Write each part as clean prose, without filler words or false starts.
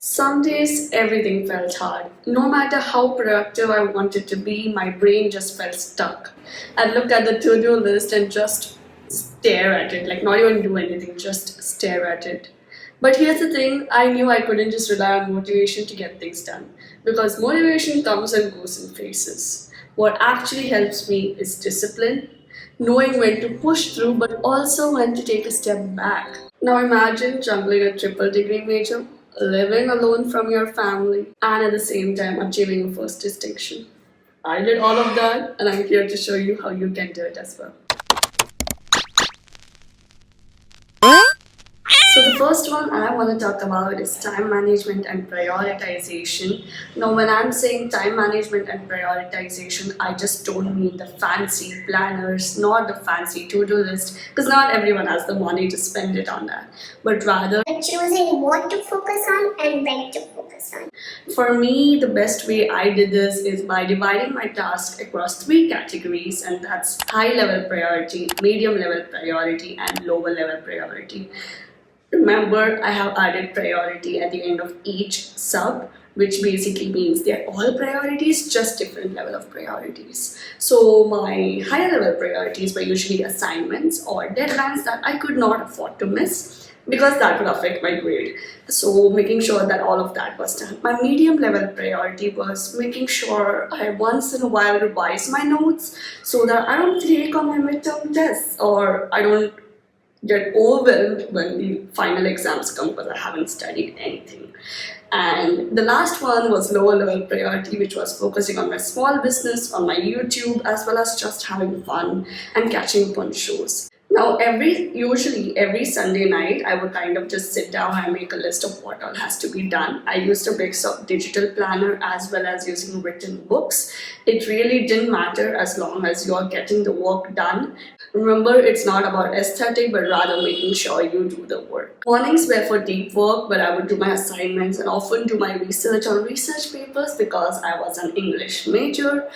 Some days everything felt hard. No matter how productive I wanted to be, my brain just felt stuck. I'd look at the to-do list and just stare at it, like not even do anything, just stare at it. But here's the thing, I knew I couldn't just rely on motivation to get things done. Because motivation comes and goes in phases. What actually helps me is discipline, knowing when to push through but also when to take a step back. Now imagine juggling a triple degree major, living alone from your family, and at the same time achieving a first distinction. I did all of that, and I'm here to show you how you can do it as well. So the first one I want to talk about is time management and prioritization. Now when I'm saying time management and prioritization, I just don't mean the fancy planners, not the fancy to-do list, because not everyone has the money to spend it on that, but rather choosing what to focus on and when to focus on. For me, the best way I did this is by dividing my tasks across three categories, and that's high level priority, medium level priority, and lower level priority. Remember, I have added priority at the end of each sub, which basically means they're all priorities, just different level of priorities. So my higher level priorities were usually assignments or deadlines that I could not afford to miss because that would affect my grade. So making sure that all of that was done. My medium level priority was making sure I once in a while revise my notes so that I don't take on my midterm tests or I don't get overwhelmed when the final exams come because I haven't studied anything. And the last one was lower level priority, which was focusing on my small business, on my YouTube, as well as just having fun and catching up on shows. Now usually every Sunday night I would kind of just sit down and make a list of what all has to be done. I used a mix of digital planner as well as using written books. It really didn't matter as long as you're getting the work done. Remember, it's not about aesthetic but rather making sure you do the work. Mornings were for deep work where I would do my assignments and often do my research on research papers because I was an English major.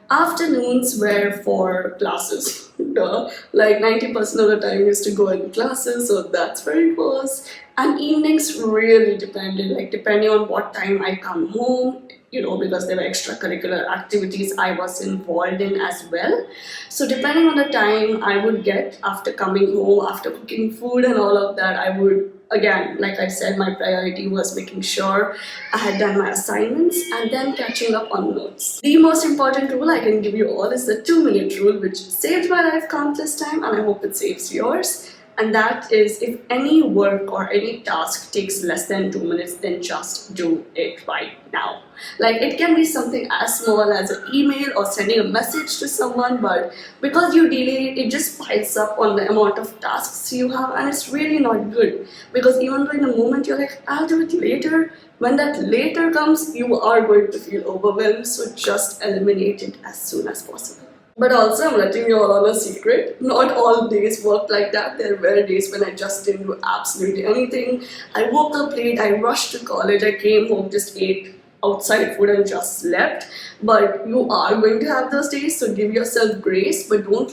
Afternoons were for classes. Duh. Like 90% of the time used to go in classes, so that's where it was. And evenings really depended, like depending on what time I come home, because there were extracurricular activities I was involved in as well. So depending on the time I would get after coming home, after cooking food and all of that, I would, again, like I said, my priority was making sure I had done my assignments and then catching up on notes. The most important rule I can give you all is the 2-minute rule, which saved my life countless time and I hope it saves yours. And that is, if any work or any task takes less than 2 minutes, then just do it right now. Like it can be something as small as an email or sending a message to someone, but because you delay it, it just piles up on the amount of tasks you have and it's really not good. Because even though in the moment you're like, I'll do it later, when that later comes, you are going to feel overwhelmed, so just eliminate it as soon as possible. But also, I'm letting you all on a secret. Not all days worked like that. There were days when I just didn't do absolutely anything. I woke up late, I rushed to college, I came home, just ate outside food and just slept. But you are going to have those days, so give yourself grace, but don't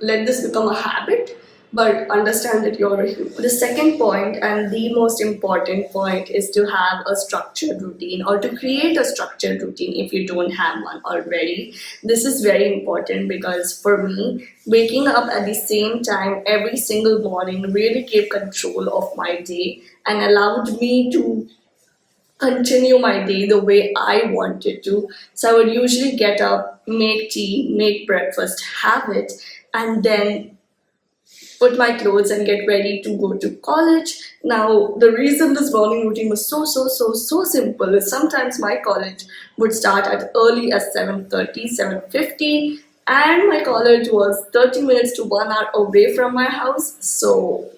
let this become a habit. But understand that you're a human. The second point and the most important point is to have a structured routine or to create a structured routine if you don't have one already. This is very important because for me, waking up at the same time every single morning really gave control of my day and allowed me to continue my day the way I wanted to. So I would usually get up, make tea, make breakfast, have it, and then put my clothes and get ready to go to college. Now, the reason this morning routine was so simple is sometimes my college would start at early as 7:30, 7:50, and my college was 30 minutes to 1 hour away from my house. So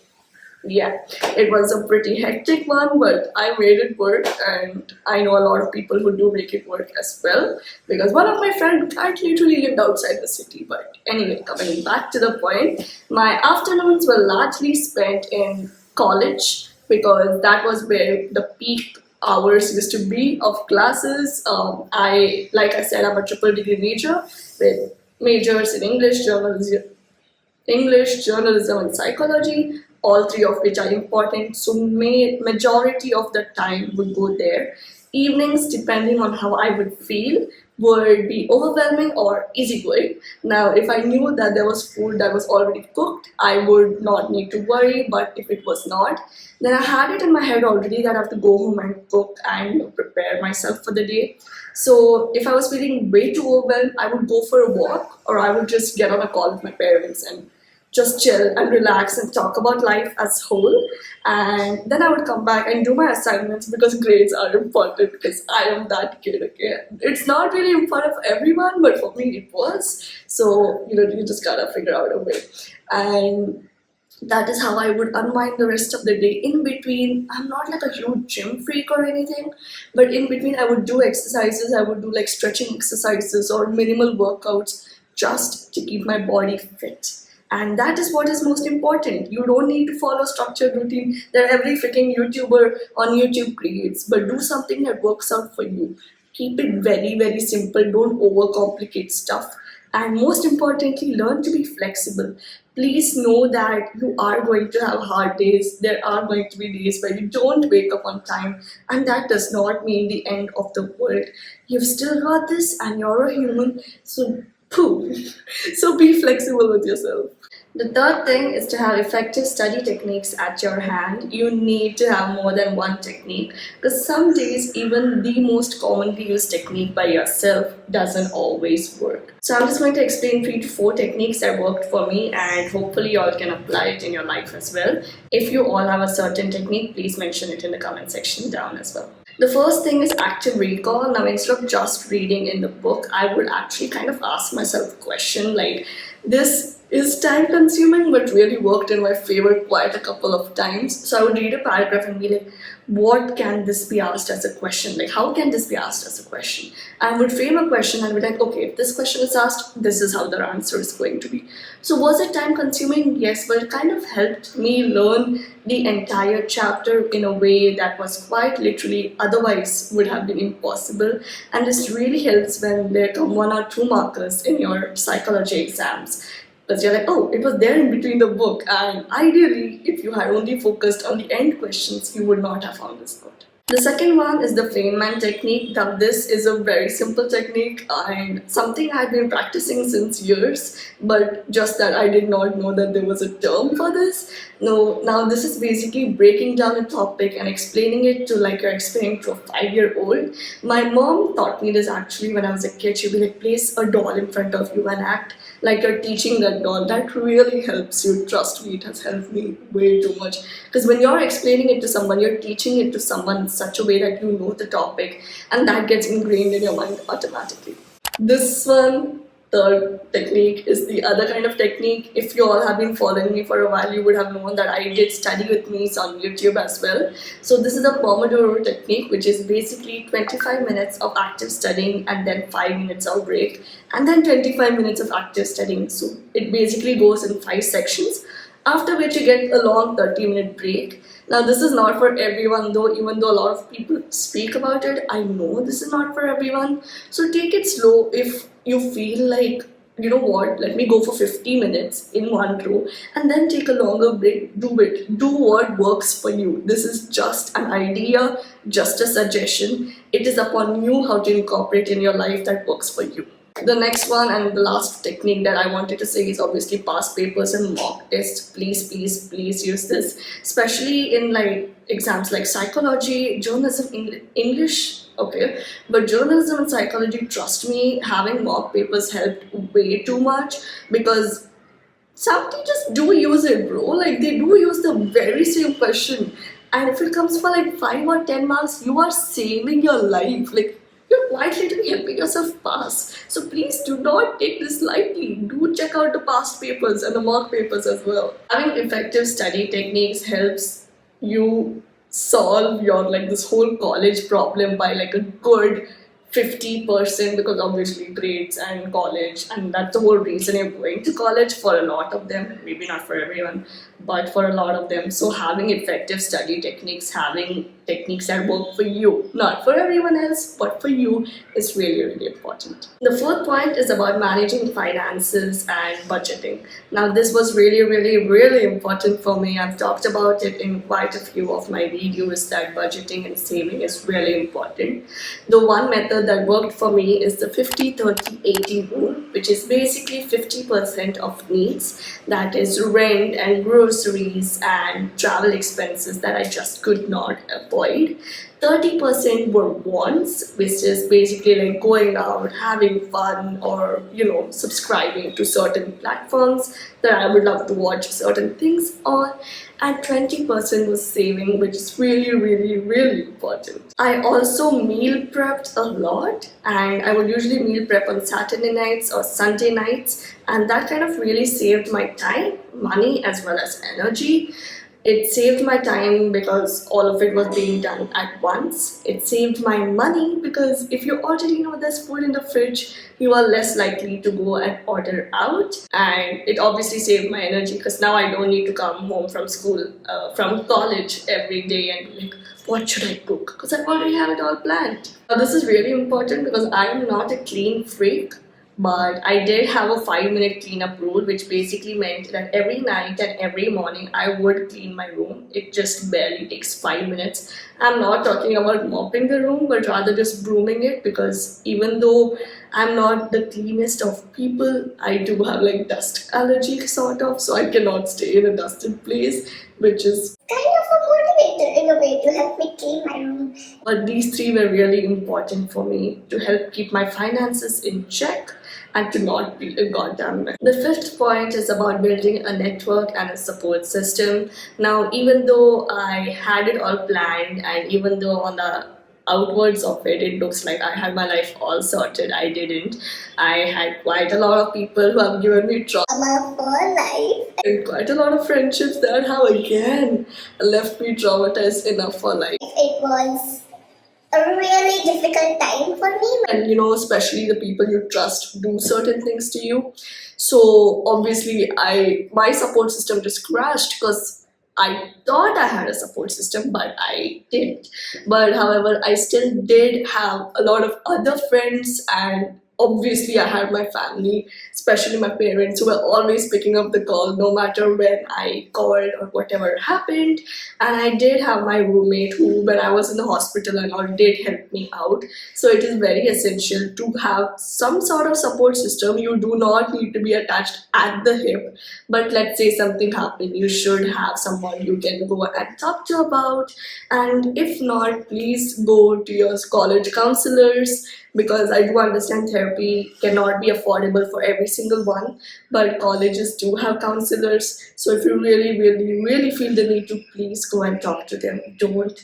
yeah, it was a pretty hectic one, but I made it work, and I know a lot of people who do make it work as well, because one of my friends quite literally lived outside the city. But anyway, coming back to the point, my afternoons were largely spent in college because that was where the peak hours used to be of classes. Like I said, I'm a triple degree major with majors in English, journalism and psychology. all three of which are important. So majority of the time would go there. Evenings, depending on how I would feel, would be overwhelming or easygoing. Now, if I knew that there was food that was already cooked, I would not need to worry. But if it was not, then I had it in my head already that I have to go home and cook and prepare myself for the day. So if I was feeling way too overwhelmed, I would go for a walk, or I would just get on a call with my parents and just chill and relax and talk about life as whole. And then I would come back and do my assignments, because grades are important, because I am that kid. Okay, it's not really important for everyone, but for me it was. So you just gotta figure out a way. And that is how I would unwind the rest of the day. In between, I'm not like a huge gym freak or anything, but in between I would do exercises. I would do like stretching exercises or minimal workouts, just to keep my body fit. And that is what is most important. You don't need to follow structured routine that every freaking YouTuber on YouTube creates, but do something that works out for you. Keep it very, very simple. Don't overcomplicate stuff. And most importantly, learn to be flexible. Please know that you are going to have hard days. There are going to be days where you don't wake up on time, and that does not mean the end of the world. You've still got this, and you're a human. So so be flexible with yourself. The third thing is to have effective study techniques at your hand. You need to have more than one technique, because some days even the most commonly used technique by yourself doesn't always work. So I'm just going to explain 3 to 4 techniques that worked for me, and hopefully you all can apply it in your life as well. If you all have a certain technique, please mention it in the comment section down as well. The first thing is active recall. Now, instead of just reading in the book, I would actually kind of ask myself a question like, this is time consuming but really worked in my favor quite a couple of times. So I would read a paragraph and be like, what can this be asked as a question? Like, how can this be asked as a question? And I would frame a question and be like, okay, if this question is asked, this is how the answer is going to be. So was it time consuming? Yes, but it kind of helped me learn the entire chapter in a way that was quite literally otherwise would have been impossible. And this really helps when there come 1 or 2 markers in your psychology exams, because you're like, oh, it was there in between the book, and ideally, if you had only focused on the end questions, you would not have found this out. The second one is the Feynman technique. Now, this is a very simple technique and something I've been practicing since years, but just that I did not know that there was a term for this. No, now this is basically breaking down a topic and explaining it to like you're explaining to a 5-year-old. My mom taught me this actually when I was a kid. She'd be like, place a doll in front of you and act like you're teaching that doll. That really helps you. Trust me, it has helped me way too much. Because when you're explaining it to someone, you're teaching it to someone in such a way that you know the topic, and that gets ingrained in your mind automatically. This one, third technique, is the other kind of technique. If you all have been following me for a while, you would have known that I did study with me on YouTube as well. So this is a Pomodoro technique, which is basically 25 minutes of active studying and then 5 minutes of break, and then 25 minutes of active studying. So it basically goes in 5 sections, after which you get a long 30-minute break. Now, this is not for everyone though, even though a lot of people speak about it. I know this is not for everyone. So take it slow. If you feel like, you know what, let me go for 50 minutes in one row and then take a longer break, do it. Do what works for you. This is just an idea, just a suggestion. It is upon you how to incorporate in your life that works for you. The next one and the last technique that I wanted to say is obviously past papers and mock tests. Please, please, please use this, especially in like exams like psychology, journalism, English, okay, but journalism and psychology, trust me, having mock papers helped way too much, because some teachers do use it, bro. Like, they do use the very same question, and if it comes for like 5 or 10 marks, you are saving your life. Like, you're quite literally helping yourself pass. So please do not take this lightly. Do check out the past papers and the mock papers as well. Having effective study techniques helps you solve your like this whole college problem by like a good 50%, because obviously grades and college, and that's the whole reason you're going to college for a lot of them, maybe not for everyone. but for a lot of them. So having effective study techniques, having techniques that work for you, not for everyone else, but for you, is really, really important. The fourth point is about managing finances and budgeting. Now, this was really, really, really important for me. I've talked about it in quite a few of my videos that budgeting and saving is really important. The one method that worked for me is the 50-30-80 rule, which is basically 50% of needs, that is rent and groceries and travel expenses that I just could not avoid. 30% were wants, which is basically like going out, having fun, or subscribing to certain platforms that I would love to watch certain things on. And 20% was saving, which is really, really, really important. I also meal prepped a lot, and I would usually meal prep on Saturday nights or Sunday nights, and that kind of really saved my time, money, as well as energy. It saved my time because all of it was being done at once. It saved my money because if you already know there's food in the fridge, you are less likely to go and order out. And it obviously saved my energy because now I don't need to come home from school, from college every day and be like, what should I cook? Because I already have it all planned. Now, this is really important because I am not a clean freak. But I did have a 5-minute cleanup rule, which basically meant that every night and every morning I would clean my room. It just barely takes 5 minutes. I'm not talking about mopping the room, but rather just brooming it, because even though I'm not the cleanest of people, I do have like dust allergy sort of, so I cannot stay in a dusted place, which is kind of a motivator in a way to help me clean my room. But these three were really important for me to help keep my finances in check and to not be a goddamn mess. The fifth point is about building a network and a support system. Now, even though I had it all planned, and even though on the outwards of it, it looks like I had my life all sorted, I didn't. I had quite a lot of people who have given me trauma For life. and quite a lot of friendships that have again left me traumatized enough for life. It was a really difficult time for me. And especially the people you trust do certain things to you. So obviously my support system just crashed because I thought I had a support system, but I didn't. But however, I still did have a lot of other friends, and obviously I had my family, especially my parents, who were always picking up the call no matter when I called or whatever happened. And I did have my roommate who, when I was in the hospital and all, did help me out. So it is very essential to have some sort of support system. You do not need to be attached at the hip, but let's say something happened, you should have someone you can go and talk to about. And if not, please go to your college counselors, because I do understand therapy cannot be affordable for every single one, but colleges do have counselors. So if you really, really, really feel the need to, please go and talk to them. Don't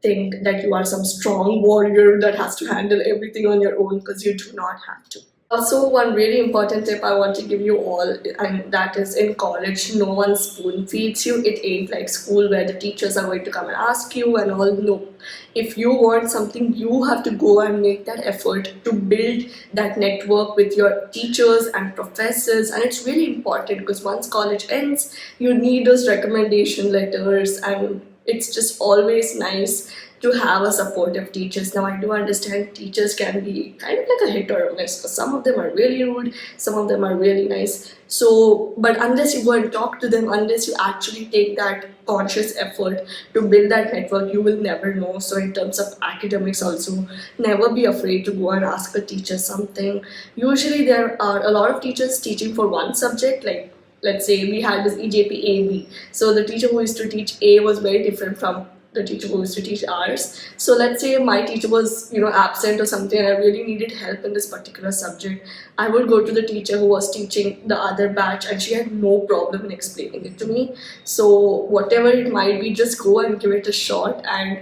think that you are some strong warrior that has to handle everything on your own, because you do not have to. Also, one really important tip I want to give you all, and that is, in college, no one spoon feeds you. It ain't like school where the teachers are going to come and ask you and all. No. If you want something, you have to go and make that effort to build that network with your teachers and professors. And it's really important because once college ends, you need those recommendation letters, and it's just always nice to have a supportive teachers. Now, I do understand teachers can be kind of like a hit or a miss, because some of them are really rude, some of them are really nice. So, but unless you go and talk to them, unless you actually take that conscious effort to build that network, you will never know. So in terms of academics also, never be afraid to go and ask a teacher something. Usually there are a lot of teachers teaching for one subject, like let's say we had this EJP-AB. So the teacher who used to teach A was very different from the teacher who used to teach ours. So let's say my teacher was absent or something, and I really needed help in this particular subject. I would go to the teacher who was teaching the other batch, and she had no problem in explaining it to me. So whatever it might be, just go and give it a shot, and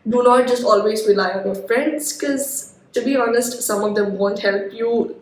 do not just always rely on your friends, because to be honest, some of them won't help you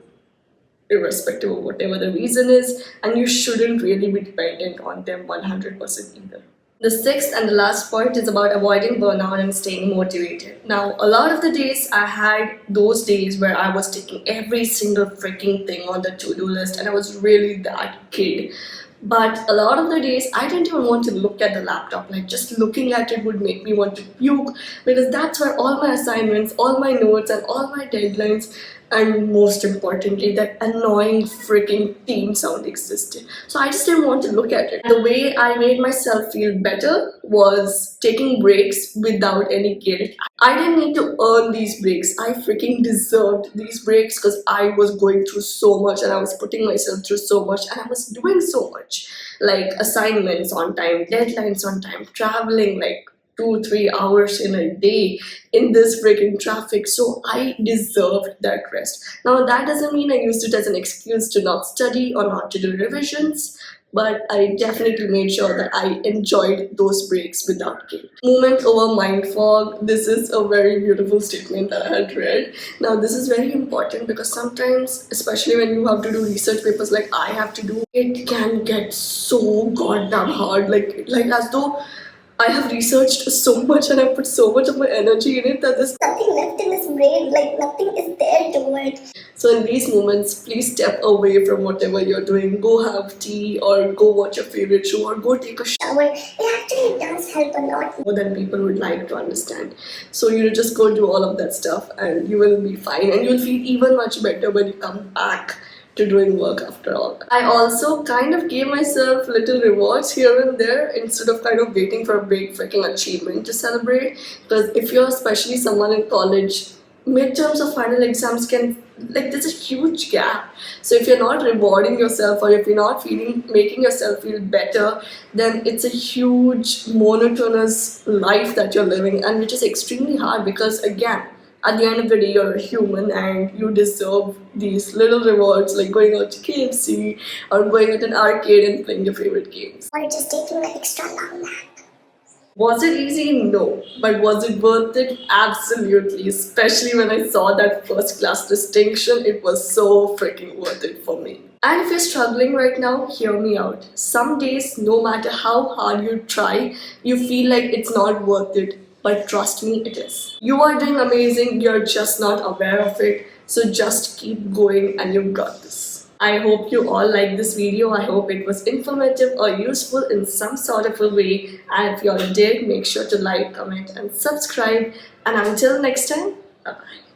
irrespective of whatever the reason is, and you shouldn't really be dependent on them 100% either. The sixth and the last point is about avoiding burnout and staying motivated. Now, a lot of the days I had those days where I was taking every single freaking thing on the to-do list, and I was really that kid. But a lot of the days I didn't even want to look at the laptop. Like just looking at it would make me want to puke, because that's where all my assignments, all my notes and all my deadlines, and most importantly that annoying freaking theme sound existed. So I just didn't want to look at it. The way I made myself feel better was taking breaks without any guilt. I didn't need to earn these breaks. I freaking deserved these breaks because I was going through so much and I was putting myself through so much and I was doing so much. Like assignments on time, deadlines on time, traveling like 2-3 hours in a day in this freaking traffic. So I deserved that rest. Now that doesn't mean I used it as an excuse to not study or not to do revisions, but I definitely made sure that I enjoyed those breaks without guilt. Movement over mind fog. This is a very beautiful statement that I had read. Now this is very important because sometimes, especially when you have to do research papers like I have to do, it can get so goddamn hard. Like as though I have researched so much and I put so much of my energy in it that there's Nothing left in his brain, like nothing is there to it. So in these moments, please step away from whatever you're doing. Go have tea or go watch your favorite show or go take a shower. It actually does help a lot. More than people would like to understand. So you just go do all of that stuff and you will be fine, and you'll feel even much better when you come back to doing work after all. I also kind of gave myself little rewards here and there instead of kind of waiting for a big freaking achievement to celebrate. Because if you're especially someone in college, midterms or final exams can, like, there's a huge gap. So if you're not rewarding yourself or if you're not making yourself feel better, then it's a huge monotonous life that you're living, and which is extremely hard because again, at the end of the day, you're a human and you deserve these little rewards like going out to KFC or going at an arcade and playing your favorite games. Or just taking an extra long nap. Was it easy? No. But was it worth it? Absolutely. Especially when I saw that first class distinction, it was so freaking worth it for me. And if you're struggling right now, hear me out. Some days, no matter how hard you try, you feel like it's not worth it. But trust me, it is. You are doing amazing, you're just not aware of it. So just keep going and you've got this. I hope you all liked this video. I hope it was informative or useful in some sort of a way. And if you all did, make sure to like, comment and subscribe. And until next time, bye-bye.